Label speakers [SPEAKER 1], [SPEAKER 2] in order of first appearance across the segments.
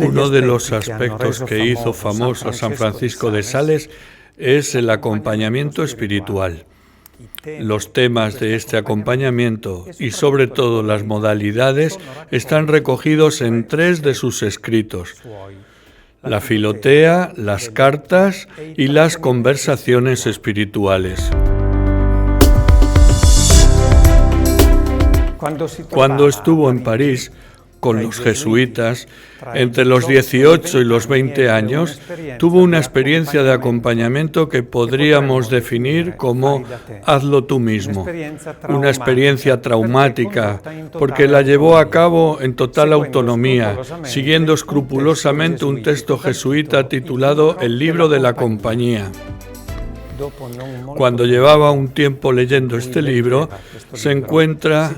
[SPEAKER 1] Uno de los aspectos que hizo famoso a San Francisco de Sales es el acompañamiento espiritual. Los temas de este acompañamiento y sobre todo las modalidades están recogidos en 3 de sus escritos: la Filotea, las cartas y las conversaciones espirituales. Cuando estuvo en París con los jesuitas, entre los 18 y los 20 años, tuvo una experiencia de acompañamiento que podríamos definir como hazlo tú mismo. Una experiencia traumática, porque la llevó a cabo en total autonomía, siguiendo escrupulosamente un texto jesuita titulado El libro de la compañía. Cuando llevaba un tiempo leyendo este libro, se encuentra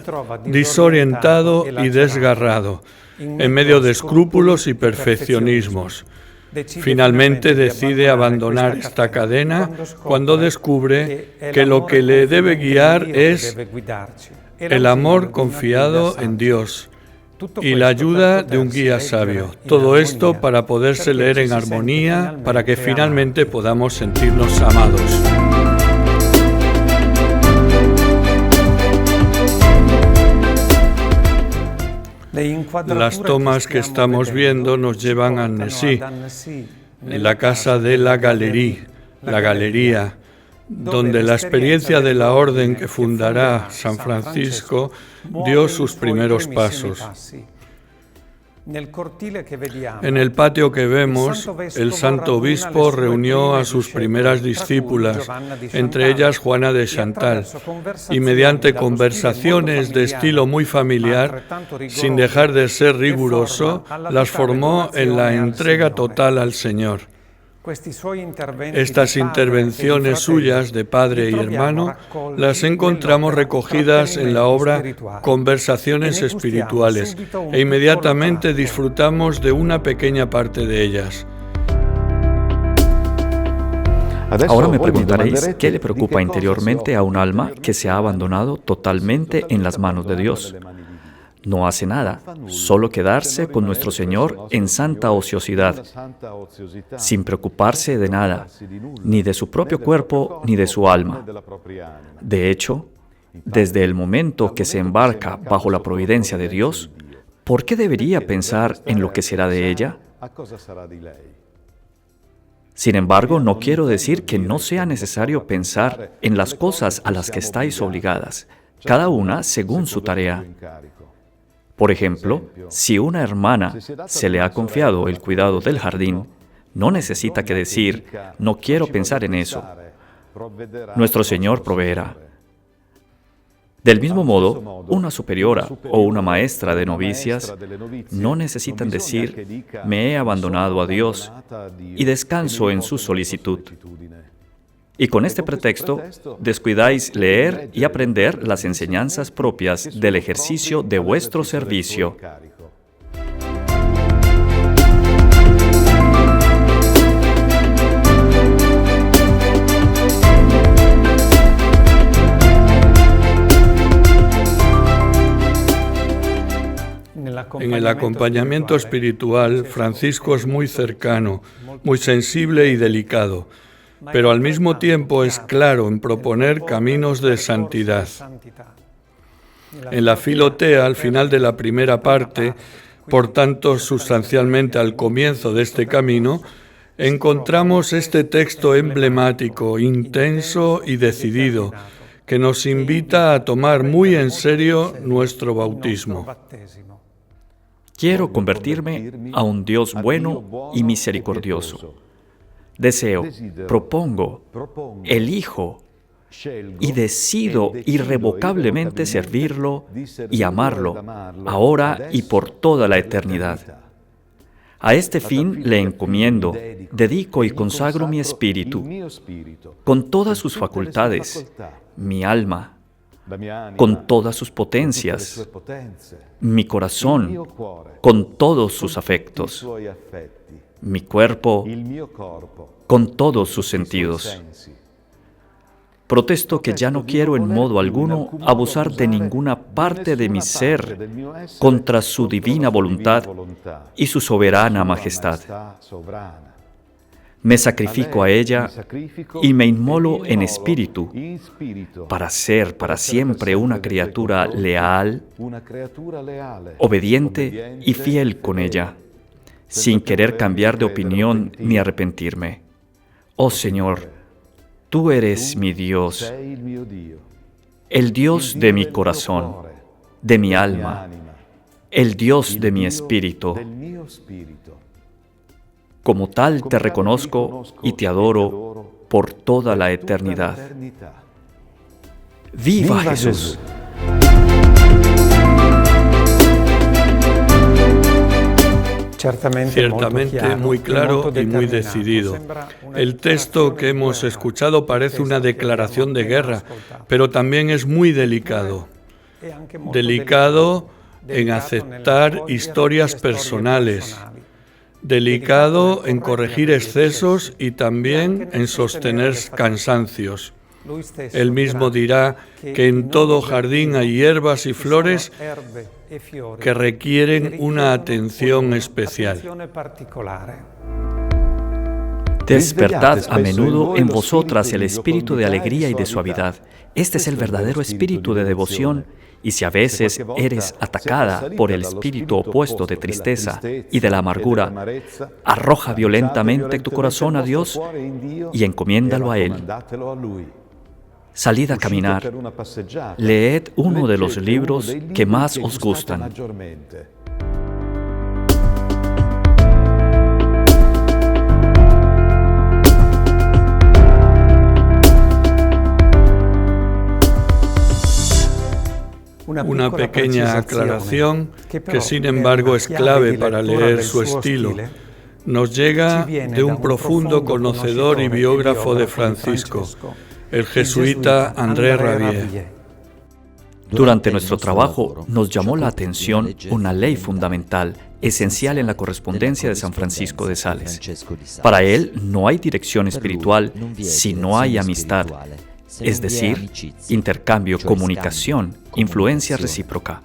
[SPEAKER 1] desorientado y desgarrado, en medio de escrúpulos y perfeccionismos. Finalmente decide abandonar esta cadena cuando descubre que lo que le debe guiar es el amor confiado en Dios y la ayuda de un guía sabio. Todo esto para poderse leer en armonía, para que finalmente podamos sentirnos amados. Las tomas que estamos viendo nos llevan a Annecy, en la casa de la galería, donde la experiencia de la orden que fundará San Francisco dio sus primeros pasos. En el patio que vemos, el Santo Obispo reunió a sus primeras discípulas, entre ellas Juana de Chantal, y mediante conversaciones de estilo muy familiar, sin dejar de ser riguroso, las formó en la entrega total al Señor. Estas intervenciones suyas de padre y hermano las encontramos recogidas en la obra Conversaciones Espirituales e inmediatamente disfrutamos de una pequeña parte de ellas.
[SPEAKER 2] Ahora me preguntaréis qué le preocupa interiormente a un alma que se ha abandonado totalmente en las manos de Dios. No hace nada, solo quedarse con nuestro Señor en santa ociosidad, sin preocuparse de nada, ni de su propio cuerpo ni de su alma. De hecho, desde el momento que se embarca bajo la providencia de Dios, ¿por qué debería pensar en lo que será de ella? Sin embargo, no quiero decir que no sea necesario pensar en las cosas a las que estáis obligadas, cada una según su tarea. Por ejemplo, si una hermana se le ha confiado el cuidado del jardín, no necesita que decir, no quiero pensar en eso. Nuestro Señor proveerá. Del mismo modo, una superiora o una maestra de novicias no necesitan decir, me he abandonado a Dios y descanso en su solicitud. Y con este pretexto, descuidáis leer y aprender las enseñanzas propias del ejercicio de vuestro servicio.
[SPEAKER 1] En el acompañamiento espiritual, Francisco es muy cercano, muy sensible y delicado, pero al mismo tiempo es claro en proponer caminos de santidad. En la Filotea, al final de la primera parte, por tanto sustancialmente al comienzo de este camino, encontramos este texto emblemático, intenso y decidido, que nos invita a tomar muy en serio nuestro bautismo.
[SPEAKER 2] Quiero convertirme a un Dios bueno y misericordioso. Deseo, propongo, elijo y decido irrevocablemente servirlo y amarlo, ahora y por toda la eternidad. A este fin le encomiendo, dedico y consagro mi espíritu, con todas sus facultades, mi alma, con todas sus potencias, mi corazón, con todos sus afectos, mi cuerpo, con todos sus sentidos. Protesto que ya no quiero en modo alguno abusar de ninguna parte de mi ser contra su divina voluntad y su soberana majestad. Me sacrifico a ella y me inmolo en espíritu para ser para siempre una criatura leal, obediente y fiel con ella, sin querer cambiar de opinión ni arrepentirme. Oh Señor, tú eres mi Dios, el Dios de mi corazón, de mi alma, el Dios de mi espíritu. Como tal te reconozco y te adoro por toda la eternidad. ¡Viva Jesús!
[SPEAKER 1] Ciertamente muy claro y muy decidido. El texto que hemos escuchado parece una declaración de guerra, pero también es muy delicado. Delicado en aceptar historias personales, delicado en corregir excesos y también en sostener cansancios. Él mismo dirá que en todo jardín hay hierbas y flores que requieren una atención especial.
[SPEAKER 2] Despertad a menudo en vosotras el espíritu de alegría y de suavidad. Este es el verdadero espíritu de devoción, y si a veces eres atacada por el espíritu opuesto de tristeza y de la amargura, arroja violentamente tu corazón a Dios y encomiéndalo a Él. Salid a caminar, leed uno de los libros que más os gustan.
[SPEAKER 1] Una pequeña aclaración que sin embargo es clave para leer su estilo. Nos llega de un profundo conocedor y biógrafo de Francisco, el jesuita André Rabier.
[SPEAKER 2] Durante nuestro trabajo nos llamó la atención una ley fundamental, esencial en la correspondencia de San Francisco de Sales. Para él no hay dirección espiritual si no hay amistad, es decir, intercambio, comunicación, influencia recíproca.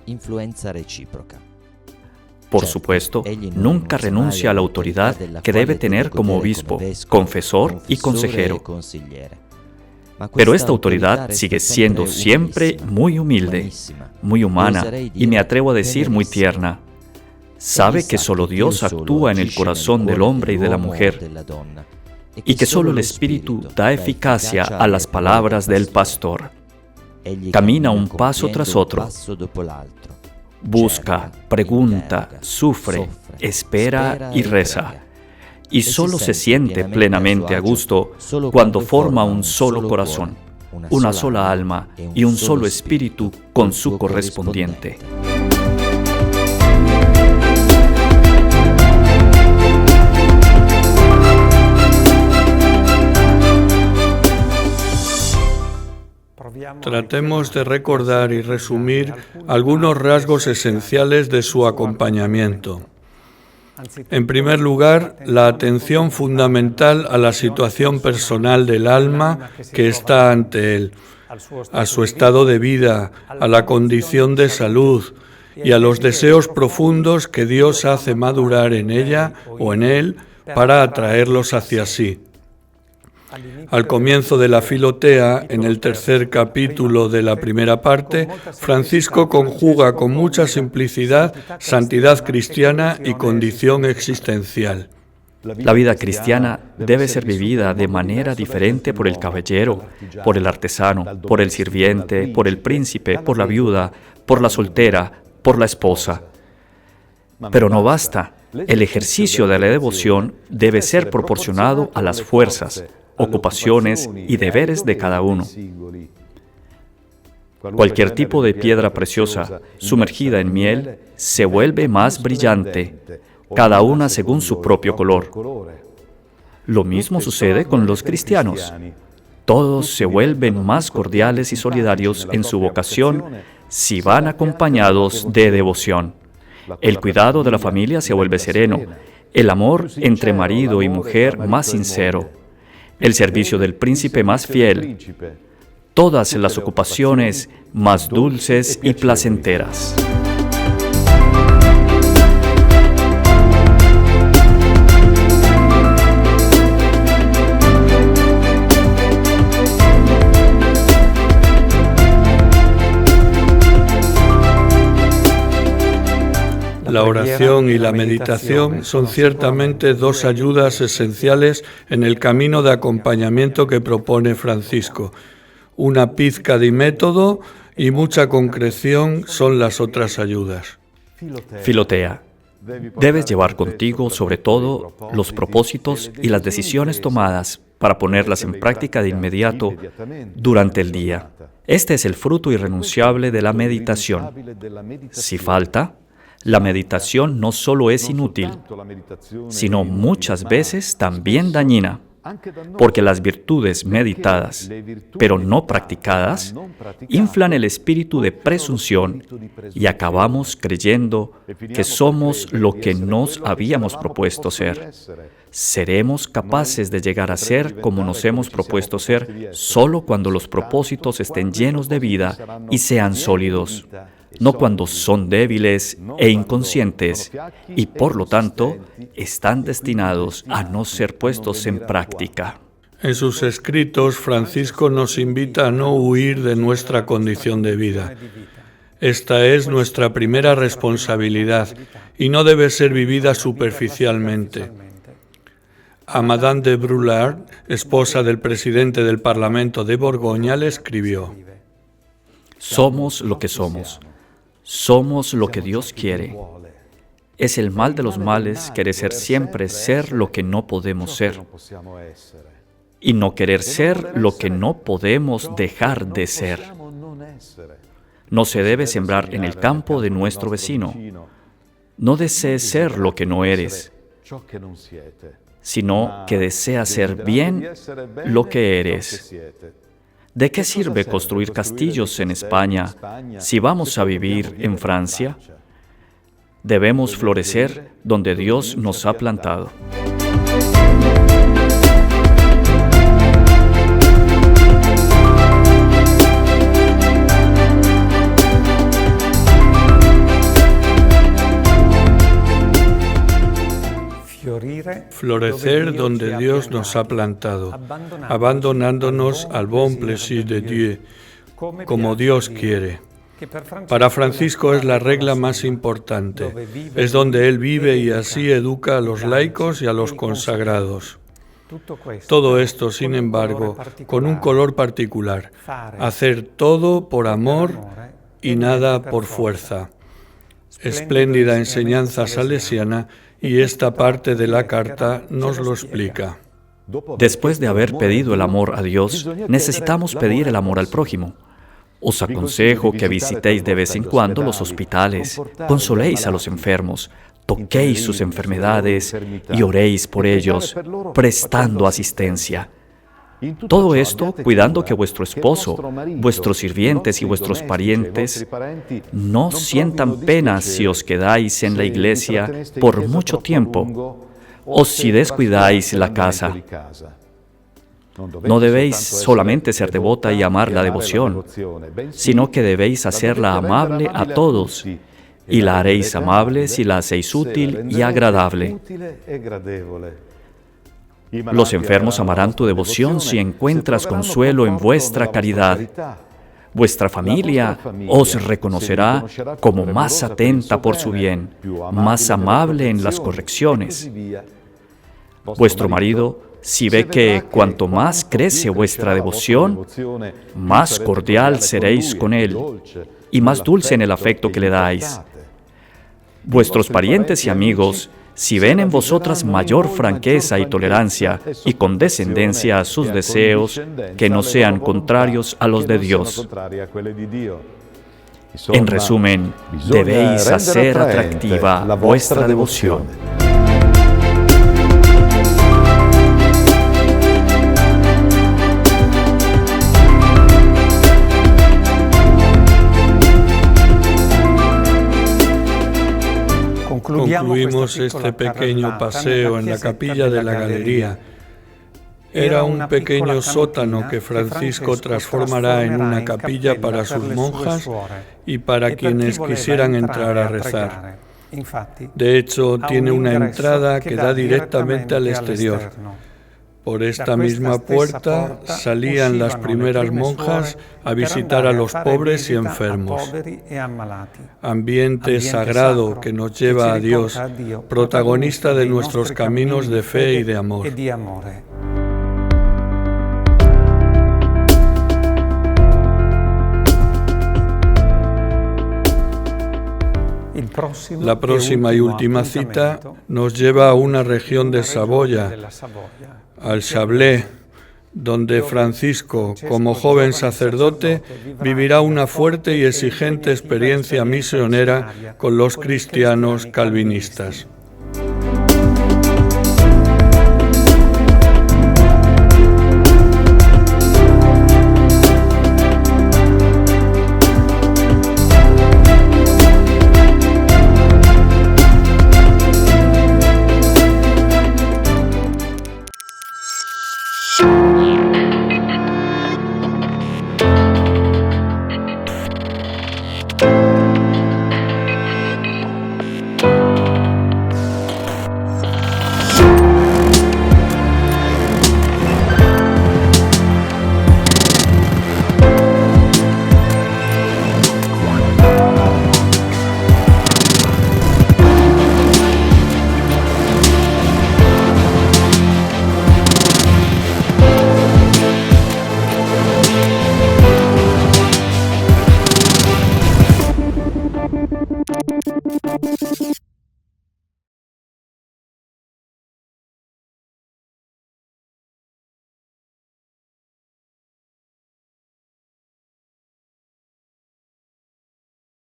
[SPEAKER 2] Por supuesto, nunca renuncia a la autoridad que debe tener como obispo, confesor y consejero. Pero esta autoridad sigue siendo siempre muy humilde, muy humana y me atrevo a decir muy tierna. Sabe que solo Dios actúa en el corazón del hombre y de la mujer y que solo el Espíritu da eficacia a las palabras del pastor. Camina un paso tras otro. Busca, pregunta, sufre, espera y reza. Y solo se siente plenamente a gusto cuando forma un solo corazón, una sola alma y un solo espíritu con su correspondiente.
[SPEAKER 1] Tratemos de recordar y resumir algunos rasgos esenciales de su acompañamiento. En primer lugar, la atención fundamental a la situación personal del alma que está ante él, a su estado de vida, a la condición de salud y a los deseos profundos que Dios hace madurar en ella o en él para atraerlos hacia sí. Al comienzo de la Filotea, en el tercer capítulo de la primera parte, Francisco conjuga con mucha simplicidad santidad cristiana y condición existencial.
[SPEAKER 2] La vida cristiana debe ser vivida de manera diferente por el caballero, por el artesano, por el sirviente, por el príncipe, por la viuda, por la soltera, por la esposa. Pero no basta. El ejercicio de la devoción debe ser proporcionado a las fuerzas, ocupaciones y deberes de cada uno. Cualquier tipo de piedra preciosa sumergida en miel se vuelve más brillante, cada una según su propio color. Lo mismo sucede con los cristianos. Todos se vuelven más cordiales y solidarios en su vocación si van acompañados de devoción. El cuidado de la familia se vuelve sereno, el amor entre marido y mujer más sincero, el servicio del príncipe más fiel, todas las ocupaciones más dulces y placenteras.
[SPEAKER 1] La oración y la meditación son ciertamente dos ayudas esenciales en el camino de acompañamiento que propone Francisco. Una pizca de método y mucha concreción son las otras ayudas.
[SPEAKER 2] Filotea, debes llevar contigo sobre todo los propósitos y las decisiones tomadas para ponerlas en práctica de inmediato durante el día. Este es el fruto irrenunciable de la meditación. Si falta, la meditación no solo es inútil, sino muchas veces también dañina, porque las virtudes meditadas, pero no practicadas, inflan el espíritu de presunción y acabamos creyendo que somos lo que nos habíamos propuesto ser. Seremos capaces de llegar a ser como nos hemos propuesto ser solo cuando los propósitos estén llenos de vida y sean sólidos, no cuando son débiles e inconscientes y, por lo tanto, están destinados a no ser puestos en práctica.
[SPEAKER 1] En sus escritos, Francisco nos invita a no huir de nuestra condición de vida. Esta es nuestra primera responsabilidad y no debe ser vivida superficialmente. A Madame de Brulart, esposa del presidente del Parlamento de Borgoña, le escribió:
[SPEAKER 2] Somos lo que somos. Somos lo que Dios quiere. Es el mal de los males querer siempre ser lo que no podemos ser y no querer ser lo que no podemos dejar de ser. No se debe sembrar en el campo de nuestro vecino. No desees ser lo que no eres, sino que deseas ser bien lo que eres. ¿De qué sirve construir castillos en España si vamos a vivir en Francia? Debemos florecer donde Dios nos ha plantado.
[SPEAKER 1] Florecer donde Dios nos ha plantado, abandonándonos al bon plaisir de Dieu, como Dios quiere. Para Francisco es la regla más importante, es donde él vive y así educa a los laicos y a los consagrados. Todo esto, sin embargo, con un color particular, hacer todo por amor y nada por fuerza. Espléndida enseñanza salesiana, y esta parte de la carta nos lo explica.
[SPEAKER 2] Después de haber pedido el amor a Dios, necesitamos pedir el amor al prójimo. Os aconsejo que visitéis de vez en cuando los hospitales, consoléis a los enfermos, toquéis sus enfermedades y oréis por ellos, prestando asistencia. Todo esto cuidando que vuestro esposo, vuestros sirvientes y vuestros parientes no sientan pena si os quedáis en la iglesia por mucho tiempo o si descuidáis la casa. No debéis solamente ser devota y amar la devoción, sino que debéis hacerla amable a todos, y la haréis amable si la hacéis útil y agradable. Los enfermos amarán tu devoción si encuentras consuelo en vuestra caridad. Vuestra familia os reconocerá como más atenta por su bien, más amable en las correcciones. Vuestro marido, si ve que cuanto más crece vuestra devoción, más cordial seréis con él y más dulce en el afecto que le dais. Vuestros parientes y amigos, si ven en vosotras mayor franqueza y tolerancia y condescendencia a sus deseos que no sean contrarios a los de Dios. En resumen, debéis hacer atractiva vuestra devoción.
[SPEAKER 1] Concluimos este pequeño paseo en la capilla de la Galería. Era un pequeño sótano que Francisco transformará en una capilla para sus monjas y para quienes quisieran entrar a rezar. De hecho, tiene una entrada que da directamente al exterior. Por esta misma puerta salían las primeras monjas a visitar a los pobres y enfermos. Ambiente sagrado que nos lleva a Dios, protagonista de nuestros caminos de fe y de amor. La próxima y última cita nos lleva a una región de Saboya, al Chablais, donde Francisco, como joven sacerdote, vivirá una fuerte y exigente experiencia misionera con los cristianos calvinistas.